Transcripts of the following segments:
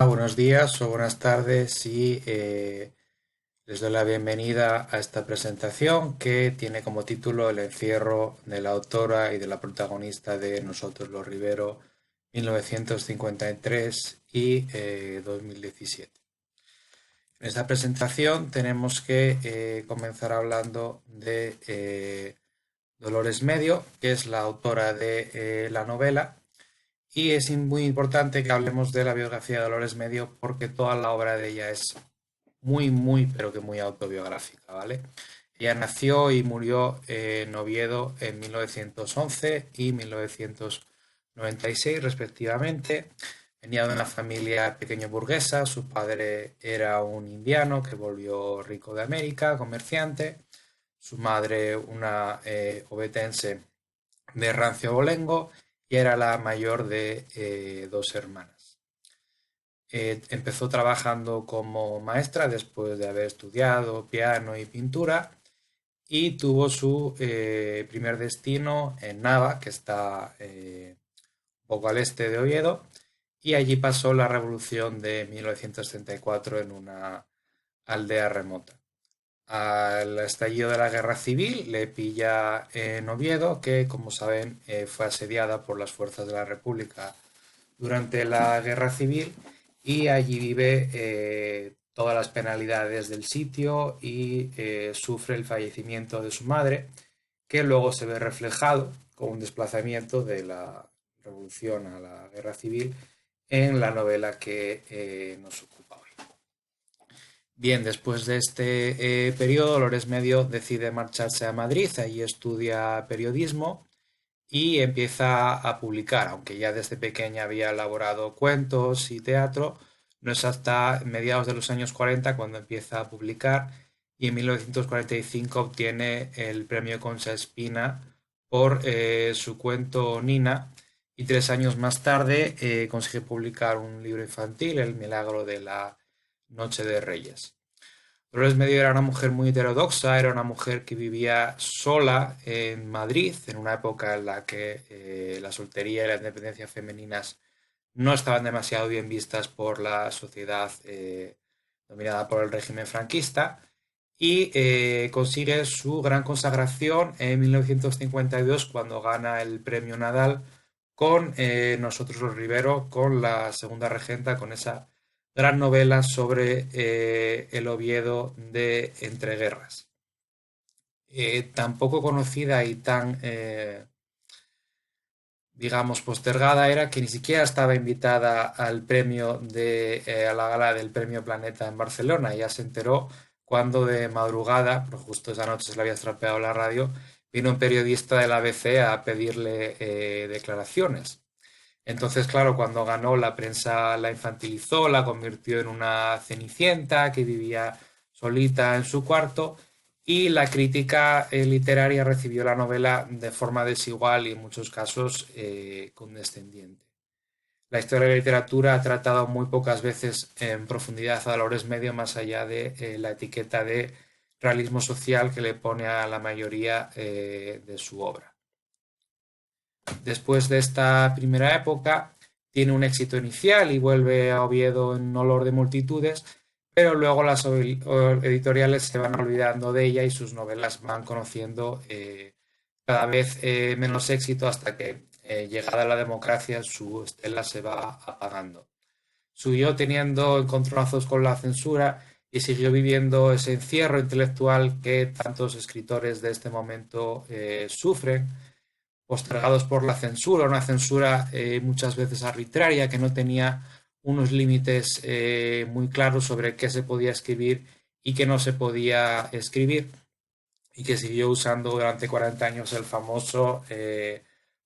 Buenos días o buenas tardes y les doy la bienvenida a esta presentación que tiene como título El encierro de la autora y de la protagonista de Nosotros los Rivero 1953 y 2017. En esta presentación tenemos que comenzar hablando de Dolores Medio, que es la autora de la novela, y es muy importante que hablemos de la biografía de Dolores Medio porque toda la obra de ella es muy, pero que muy autobiográfica, ¿vale? Ella nació y murió en Oviedo en 1911 y 1996 respectivamente. Venía de una familia pequeño burguesa, su padre era un indiano que volvió rico de América, comerciante, su madre una obetense de rancio abolengo y era la mayor de dos hermanas. Empezó trabajando como maestra después de haber estudiado piano y pintura y tuvo su primer destino en Nava, que está un poco al este de Oviedo, y allí pasó la revolución de 1934 en una aldea remota. Al estallido de la guerra civil le pilla en Oviedo, que como saben fue asediada por las fuerzas de la República durante la guerra civil y allí vive todas las penalidades del sitio y sufre el fallecimiento de su madre, que luego se ve reflejado con un desplazamiento de la revolución a la guerra civil en la novela que nos ocupa hoy. Bien, después de este periodo, Dolores Medio decide marcharse a Madrid, allí estudia periodismo y empieza a publicar, aunque ya desde pequeña había elaborado cuentos y teatro, no es hasta mediados de los años 40 cuando empieza a publicar y en 1945 obtiene el premio Concha Espina por su cuento Nina y 3 años más tarde consigue publicar un libro infantil, El milagro de la Noche de Reyes. Dolores Medio era una mujer muy heterodoxa, era una mujer que vivía sola en Madrid, en una época en la que la soltería y la independencia femeninas no estaban demasiado bien vistas por la sociedad dominada por el régimen franquista, y consigue su gran consagración en 1952 cuando gana el premio Nadal con Nosotros los Rivero, con la segunda regenta, con esa gran novela sobre el Oviedo de entreguerras. Tan poco conocida y tan, digamos, postergada era que ni siquiera estaba invitada al premio a la gala del Premio Planeta en Barcelona. Ya se enteró cuando de madrugada, pero justo esa noche se le había estropeado la radio, vino un periodista del ABC a pedirle declaraciones. Entonces, claro, cuando ganó la prensa la infantilizó, la convirtió en una cenicienta que vivía solita en su cuarto y la crítica literaria recibió la novela de forma desigual y en muchos casos condescendiente. La historia de la literatura ha tratado muy pocas veces en profundidad a Dolores Medio más allá de la etiqueta de realismo social que le pone a la mayoría de su obra. Después de esta primera época, tiene un éxito inicial y vuelve a Oviedo en olor de multitudes, pero luego las editoriales se van olvidando de ella y sus novelas van conociendo cada vez menos éxito hasta que, llegada la democracia, su estela se va apagando. Siguió teniendo encontronazos con la censura y siguió viviendo ese encierro intelectual que tantos escritores de este momento sufren, postergados por la censura, una censura muchas veces arbitraria que no tenía unos límites muy claros sobre qué se podía escribir y qué no se podía escribir, y que siguió usando durante 40 años el famoso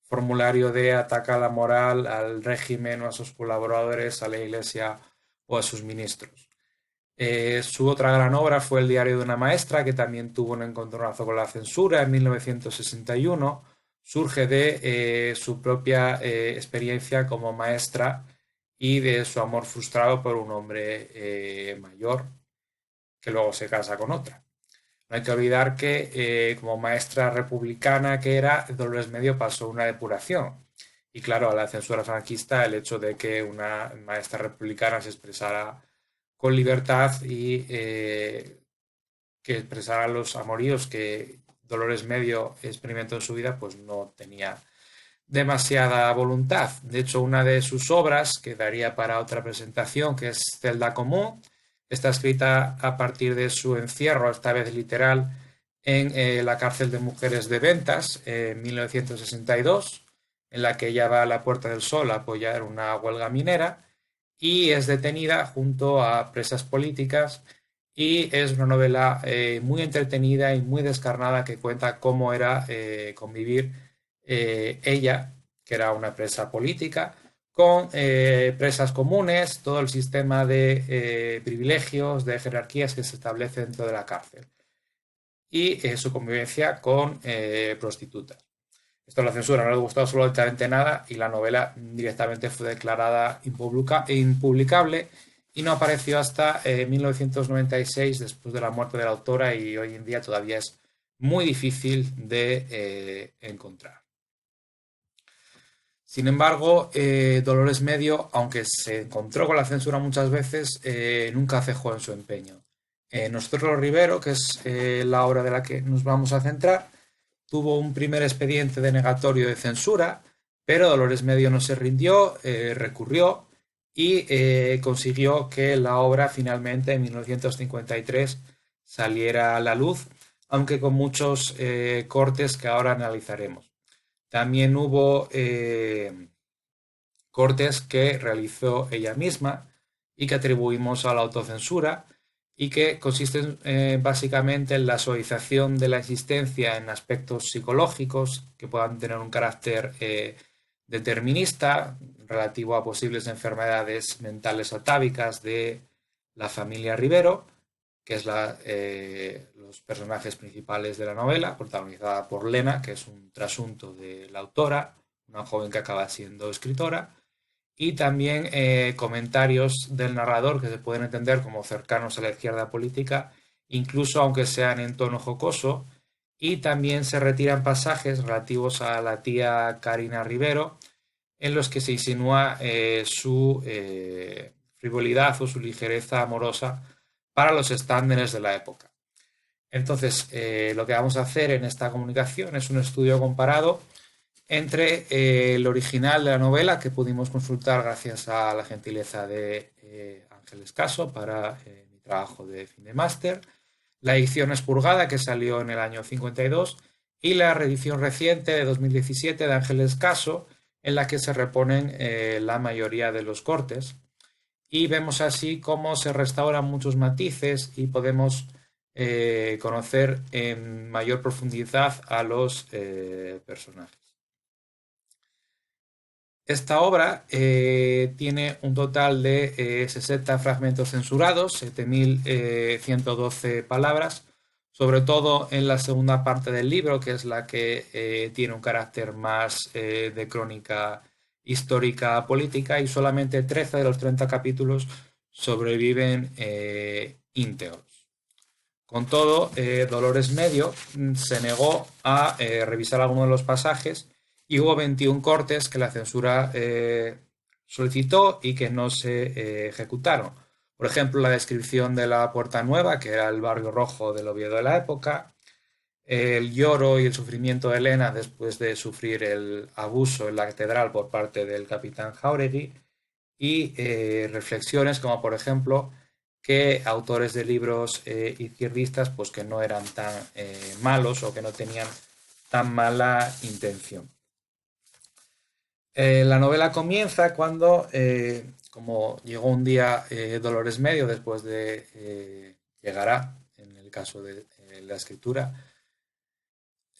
formulario de ataca a la moral, al régimen o a sus colaboradores, a la Iglesia o a sus ministros. Su otra gran obra fue El diario de una maestra, que también tuvo un encontronazo con la censura en 1961. Surge de su propia experiencia como maestra y de su amor frustrado por un hombre mayor que luego se casa con otra. No hay que olvidar que como maestra republicana que era, Dolores Medio pasó una depuración Y claro, a la censura franquista el hecho de que una maestra republicana se expresara con libertad y que expresara los amoríos que Dolores Medio experimentó en su vida, pues no tenía demasiada voluntad. De hecho, una de sus obras, que daría para otra presentación, que es Celda Común, está escrita a partir de su encierro, esta vez literal, en la cárcel de mujeres de Ventas en 1962, en la que ella va a la Puerta del Sol a apoyar una huelga minera y es detenida junto a presas políticas y es una novela muy entretenida y muy descarnada que cuenta cómo era convivir ella, que era una presa política, con presas comunes, todo el sistema de privilegios, de jerarquías que se establece dentro de la cárcel y su convivencia con prostitutas. Esto a la censura no le gustó absolutamente nada y la novela directamente fue declarada impublicable y no apareció hasta 1996 después de la muerte de la autora y hoy en día todavía es muy difícil de encontrar. Sin embargo, Dolores Medio, aunque se encontró con la censura muchas veces, nunca cejó en su empeño. Nosotros los Rivero, que es la obra de la que nos vamos a centrar, tuvo un primer expediente denegatorio de censura, pero Dolores Medio no se rindió, recurrió y consiguió que la obra finalmente en 1953 saliera a la luz, aunque con muchos cortes que ahora analizaremos. También hubo cortes que realizó ella misma y que atribuimos a la autocensura y que consisten básicamente en la suavización de la existencia en aspectos psicológicos que puedan tener un carácter determinista relativo a posibles enfermedades mentales atávicas de la familia Rivero, que es los personajes principales de la novela, protagonizada por Lena, que es un trasunto de la autora, una joven que acaba siendo escritora, y también comentarios del narrador que se pueden entender como cercanos a la izquierda política, incluso aunque sean en tono jocoso, y también se retiran pasajes relativos a la tía Karina Rivero, en los que se insinúa su frivolidad o su ligereza amorosa para los estándares de la época. Entonces, lo que vamos a hacer en esta comunicación es un estudio comparado entre el original de la novela, que pudimos consultar gracias a la gentileza de Ángeles Caso para mi trabajo de fin de máster, la edición expurgada que salió en el año 52 y la reedición reciente de 2017 de Ángeles Caso, en la que se reponen la mayoría de los cortes. Y vemos así cómo se restauran muchos matices y podemos conocer en mayor profundidad a los personajes. Esta obra tiene un total de 60 fragmentos censurados, 7.112 palabras, sobre todo en la segunda parte del libro, que es la que tiene un carácter más de crónica histórica política, y solamente 13 de los 30 capítulos sobreviven íntegros. Con todo, Dolores Medio se negó a revisar algunos de los pasajes y hubo 21 cortes que la censura solicitó y que no se ejecutaron. Por ejemplo, la descripción de la Puerta Nueva, que era el barrio rojo del Oviedo de la época, el lloro y el sufrimiento de Elena después de sufrir el abuso en la catedral por parte del capitán Jáuregui, y reflexiones como, por ejemplo, que autores de libros izquierdistas pues que no eran tan malos o que no tenían tan mala intención. La novela comienza cuando, como llegó un día Dolores Medio, después de llegará, en el caso de la escritura,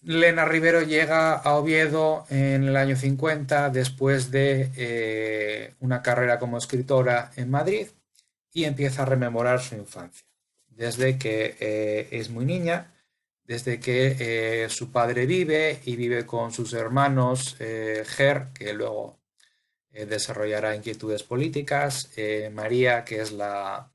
Lena Rivero llega a Oviedo en el año 50 después de una carrera como escritora en Madrid y empieza a rememorar su infancia. Desde que es muy niña, desde que su padre vive y vive con sus hermanos Ger, que luego desarrollará inquietudes políticas, María, que es la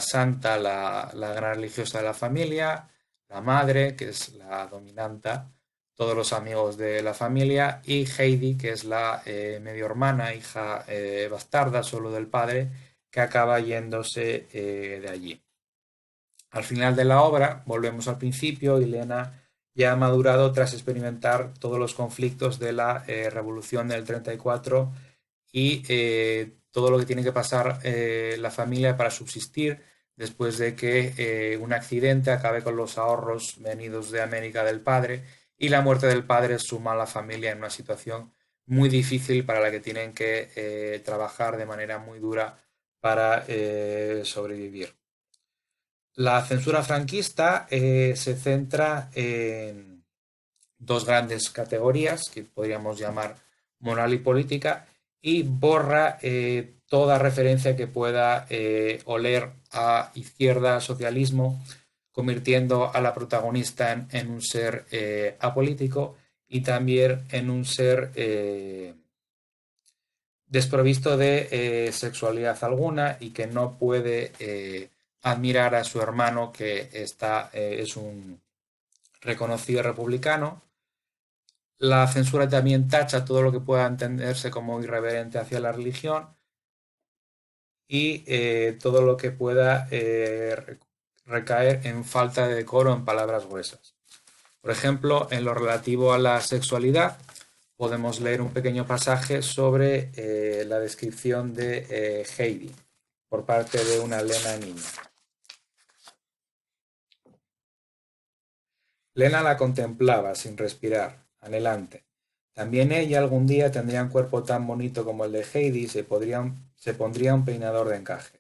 santa, la gran religiosa de la familia, la madre, que es la dominanta, todos los amigos de la familia, y Heidi, que es la medio hermana, hija bastarda solo del padre, que acaba yéndose de allí. Al final de la obra, volvemos al principio, y Lena ya ha madurado tras experimentar todos los conflictos de la Revolución del 34 y todo lo que tiene que pasar la familia para subsistir después de que un accidente acabe con los ahorros venidos de América del padre, y la muerte del padre suma a la familia en una situación muy difícil para la que tienen que trabajar de manera muy dura para sobrevivir. La censura franquista se centra en dos grandes categorías que podríamos llamar moral y política, y borra toda referencia que pueda oler a izquierda, socialismo, convirtiendo a la protagonista en un ser apolítico, y también en un ser desprovisto de sexualidad alguna, y que no puede admirar a su hermano, que es un reconocido republicano. La censura también tacha todo lo que pueda entenderse como irreverente hacia la religión, y todo lo que pueda recaer en falta de decoro, en palabras gruesas. Por ejemplo, en lo relativo a la sexualidad, podemos leer un pequeño pasaje sobre la descripción de Heidi por parte de una Lena niña. Lena la contemplaba sin respirar, anhelante. También ella algún día tendría un cuerpo tan bonito como el de Heidi, y se pondría un peinador de encaje.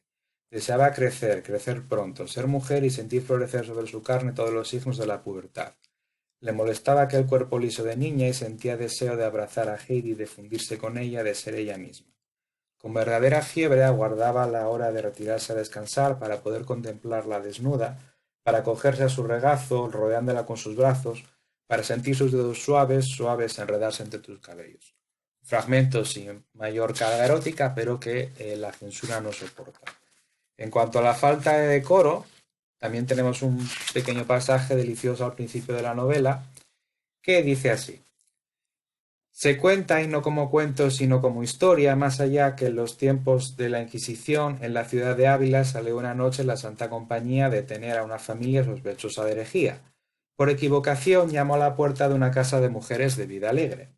Deseaba crecer, crecer pronto, ser mujer y sentir florecer sobre su carne todos los signos de la pubertad. Le molestaba aquel cuerpo liso de niña, y sentía deseo de abrazar a Heidi, de fundirse con ella, de ser ella misma. Con verdadera fiebre aguardaba la hora de retirarse a descansar para poder contemplarla desnuda, para cogerse a su regazo, rodeándola con sus brazos, para sentir sus dedos suaves, suaves enredarse entre tus cabellos. Fragmentos sin mayor carga erótica, pero que la censura no soporta. En cuanto a la falta de decoro, también tenemos un pequeño pasaje delicioso al principio de la novela que dice así: se cuenta, y no como cuento, sino como historia, más allá que en los tiempos de la Inquisición, en la ciudad de Ávila salió una noche la Santa Compañía a detener a una familia sospechosa de herejía. Por equivocación llamó a la puerta de una casa de mujeres de vida alegre.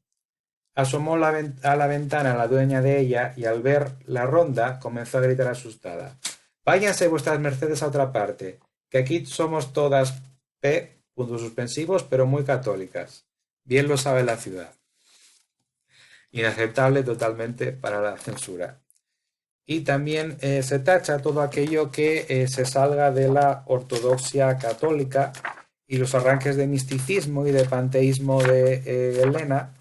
Asomó a la ventana la dueña de ella, y al ver la ronda comenzó a gritar asustada: «Váyanse vuestras mercedes a otra parte, que aquí somos todas puntos suspensivos, pero muy católicas. Bien lo sabe la ciudad». Inaceptable totalmente para la censura. Y también se tacha todo aquello que se salga de la ortodoxia católica, y los arranques de misticismo y de panteísmo de Helena,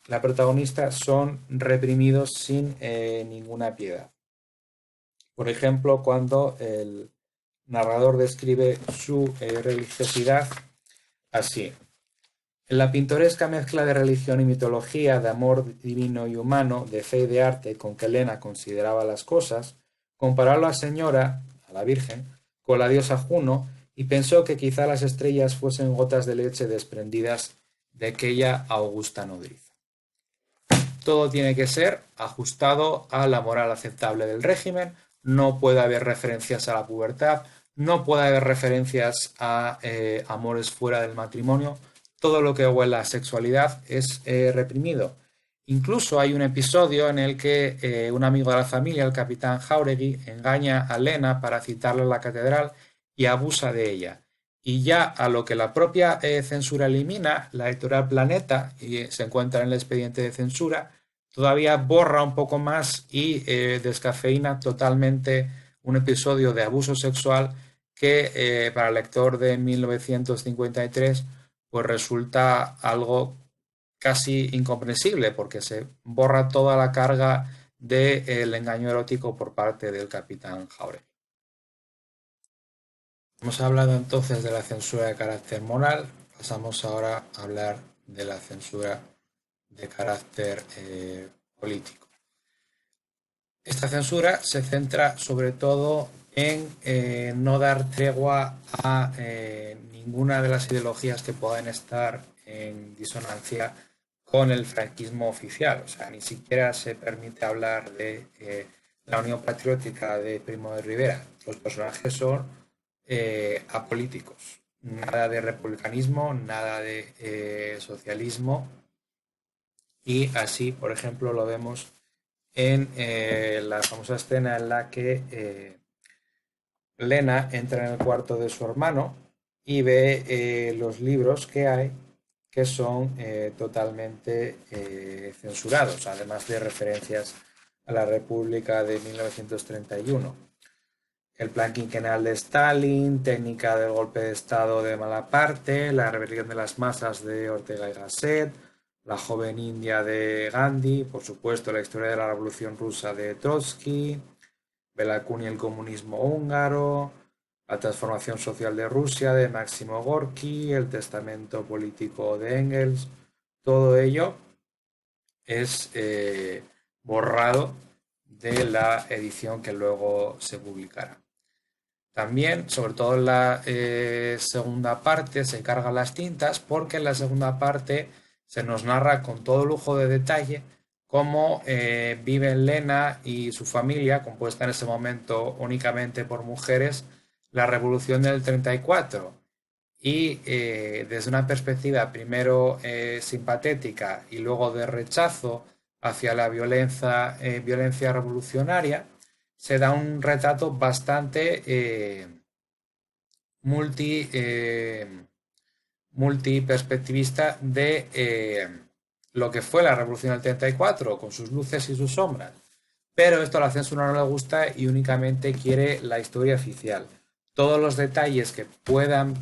la protagonista, son reprimidos sin ninguna piedad. Por ejemplo, cuando el narrador describe su religiosidad así: en la pintoresca mezcla de religión y mitología, de amor divino y humano, de fe y de arte con que Helena consideraba las cosas, comparó a la señora, a la Virgen, con la diosa Juno, y pensó que quizá las estrellas fuesen gotas de leche desprendidas de aquella augusta nodriza. Todo tiene que ser ajustado a la moral aceptable del régimen. No puede haber referencias a la pubertad, no puede haber referencias a amores fuera del matrimonio. Todo lo que huela a sexualidad es reprimido. Incluso hay un episodio en el que un amigo de la familia, el capitán Jáuregui, engaña a Lena para citarla en la catedral y abusa de ella. Y ya a lo que la propia censura elimina, la editorial Planeta, y se encuentra en el expediente de censura, todavía borra un poco más y descafeína totalmente un episodio de abuso sexual que para el lector de 1953 pues resulta algo casi incomprensible, porque se borra toda la carga del engaño erótico por parte del capitán Jáuregui. Hemos hablado entonces de la censura de carácter moral, pasamos ahora a hablar de la censura de carácter político. Esta censura se centra sobre todo en no dar tregua a ninguna de las ideologías que puedan estar en disonancia con el franquismo oficial. O sea, ni siquiera se permite hablar de la Unión Patriótica de Primo de Rivera. Los personajes son apolíticos. Nada de republicanismo, nada de socialismo. Y así, por ejemplo, lo vemos en la famosa escena en la que Lena entra en el cuarto de su hermano y ve los libros que hay que son totalmente censurados, además de referencias a la República de 1931. El plan quinquenal de Stalin, técnica del golpe de Estado de Malaparte, la rebelión de las masas de Ortega y Gasset, la joven India de Gandhi, por supuesto la historia de la Revolución Rusa de Trotsky, Belakun y el comunismo húngaro, la transformación social de Rusia de Máximo Gorki, el testamento político de Engels, todo ello es borrado de la edición que luego se publicará. También, sobre todo en la segunda parte, se cargan las tintas porque en la segunda parte se nos narra con todo lujo de detalle cómo viven Lena y su familia, compuesta en ese momento únicamente por mujeres, la revolución del 34. Y desde una perspectiva primero simpatética y luego de rechazo hacia la violencia revolucionaria, se da un retrato bastante multiperspectivista de lo que fue la Revolución del 34, con sus luces y sus sombras. Pero esto a la censura no le gusta y únicamente quiere la historia oficial. Todos los detalles que puedan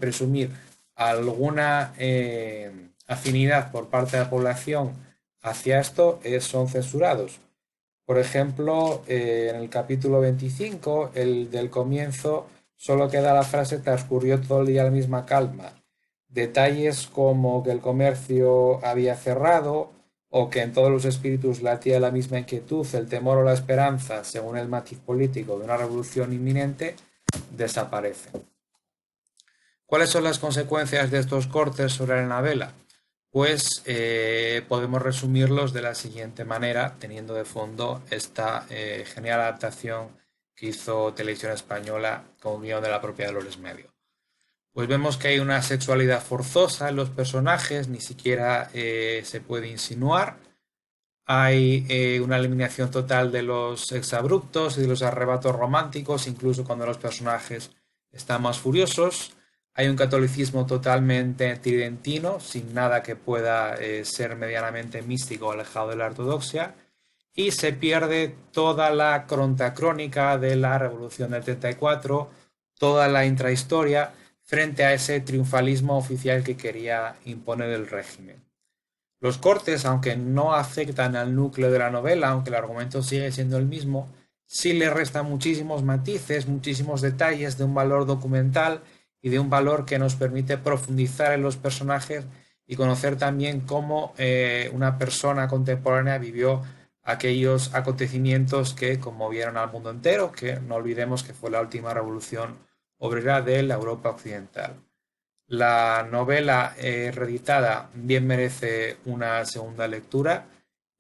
presumir alguna afinidad por parte de la población hacia esto son censurados. Por ejemplo, en el capítulo 25, el del comienzo, solo queda la frase transcurrió todo el día la misma calma. Detalles como que el comercio había cerrado o que en todos los espíritus latía la misma inquietud, el temor o la esperanza, según el matiz político de una revolución inminente, desaparecen. ¿Cuáles son las consecuencias de estos cortes sobre la novela? Pues podemos resumirlos de la siguiente manera, teniendo de fondo esta genial adaptación que hizo Televisión Española con guión de la propia Dolores Medio. Pues vemos que hay una sexualidad forzosa en los personajes, ni siquiera se puede insinuar. Hay una eliminación total de los exabruptos y de los arrebatos románticos, incluso cuando los personajes están más furiosos. Hay un catolicismo totalmente tridentino, sin nada que pueda ser medianamente místico o alejado de la ortodoxia. Y se pierde toda la crónica de la Revolución del 34, toda la intrahistoria, frente a ese triunfalismo oficial que quería imponer el régimen. Los cortes, aunque no afectan al núcleo de la novela, aunque el argumento sigue siendo el mismo, sí le restan muchísimos matices, muchísimos detalles de un valor documental y de un valor que nos permite profundizar en los personajes y conocer también cómo una persona contemporánea vivió aquellos acontecimientos que conmovieron al mundo entero, que no olvidemos que fue la última revolución obrera de la Europa occidental. La novela reeditada bien merece una segunda lectura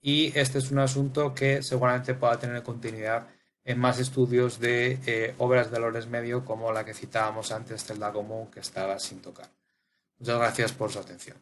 y este es un asunto que seguramente pueda tener continuidad en más estudios de obras de Dolores Medio como la que citábamos antes, Celda Común, que estaba sin tocar. Muchas gracias por su atención.